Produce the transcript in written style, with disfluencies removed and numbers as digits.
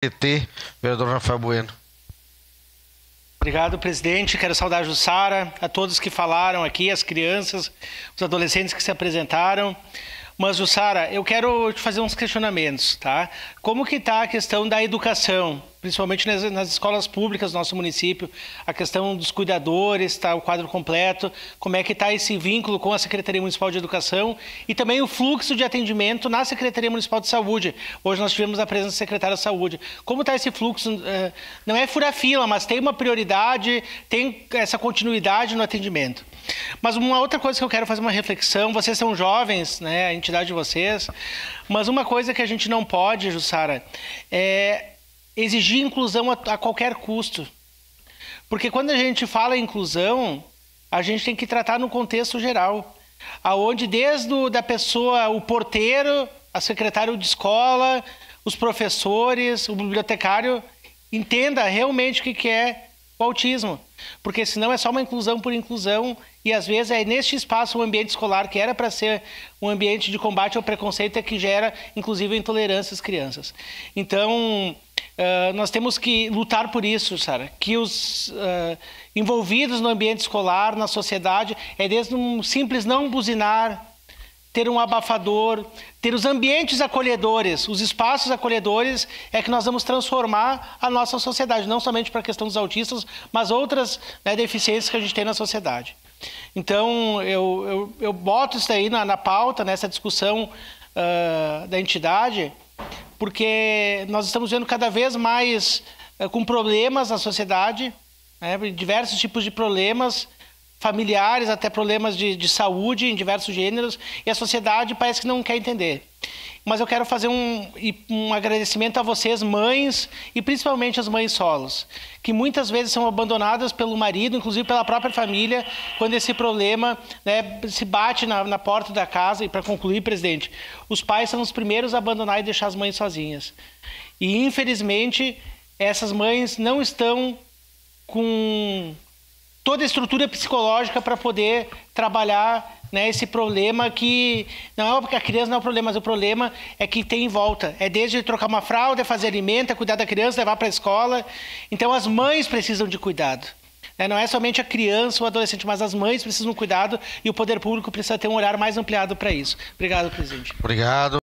PT, vereador Rafael Bueno. Obrigado, presidente. Quero saudar a Jussara, a todos que falaram aqui, as crianças, os adolescentes que se apresentaram. Mas, Jussara, eu quero te fazer uns questionamentos, tá? Como que está a questão da educação, principalmente nas escolas públicas do nosso município, a questão dos cuidadores, tá, o quadro completo, como é que está esse vínculo com a Secretaria Municipal de Educação e também o fluxo de atendimento na Secretaria Municipal de Saúde. Hoje nós tivemos a presença do secretário de Saúde. Como está esse fluxo? Não é furar-fila, mas tem uma prioridade, tem essa continuidade no atendimento. Mas uma outra coisa que eu quero fazer uma reflexão, vocês são jovens, né, a entidade de vocês, mas uma coisa que a gente não pode, Jussara, é exigir inclusão a qualquer custo. Porque quando a gente fala em inclusão, a gente tem que tratar no contexto geral, aonde desde da pessoa, o porteiro, a secretária de escola, os professores, o bibliotecário, entenda realmente o que é o autismo. Porque senão é só uma inclusão por inclusão e às vezes é neste espaço o ambiente escolar que era para ser um ambiente de combate ao preconceito é que gera inclusive a intolerância às crianças. Então nós temos que lutar por isso, Sara, que os envolvidos no ambiente escolar, na sociedade, é desde um simples não buzinar, ter um abafador, ter os ambientes acolhedores, os espaços acolhedores, é que nós vamos transformar a nossa sociedade, não somente para a questão dos autistas, mas outras, né, deficiências que a gente tem na sociedade. Então, eu boto isso aí na pauta, nessa discussão da entidade, porque nós estamos vendo cada vez mais com problemas na sociedade, né, diversos tipos de problemas, familiares, até problemas de saúde em diversos gêneros, e a sociedade parece que não quer entender. Mas eu quero fazer um agradecimento a vocês, mães, e principalmente as mães solos, que muitas vezes são abandonadas pelo marido, inclusive pela própria família, quando esse problema, né, se bate na porta da casa. E para concluir, presidente, os pais são os primeiros a abandonar e deixar as mães sozinhas. E infelizmente, essas mães não estão com toda a estrutura psicológica para poder trabalhar, né, esse problema que não é porque a criança não é o problema, mas o problema é que tem em volta. É desde trocar uma fralda, fazer alimento, cuidar da criança, levar para a escola. Então as mães precisam de cuidado. Não é somente a criança ou o adolescente, mas as mães precisam de cuidado e o poder público precisa ter um olhar mais ampliado para isso. Obrigado, presidente. Obrigado.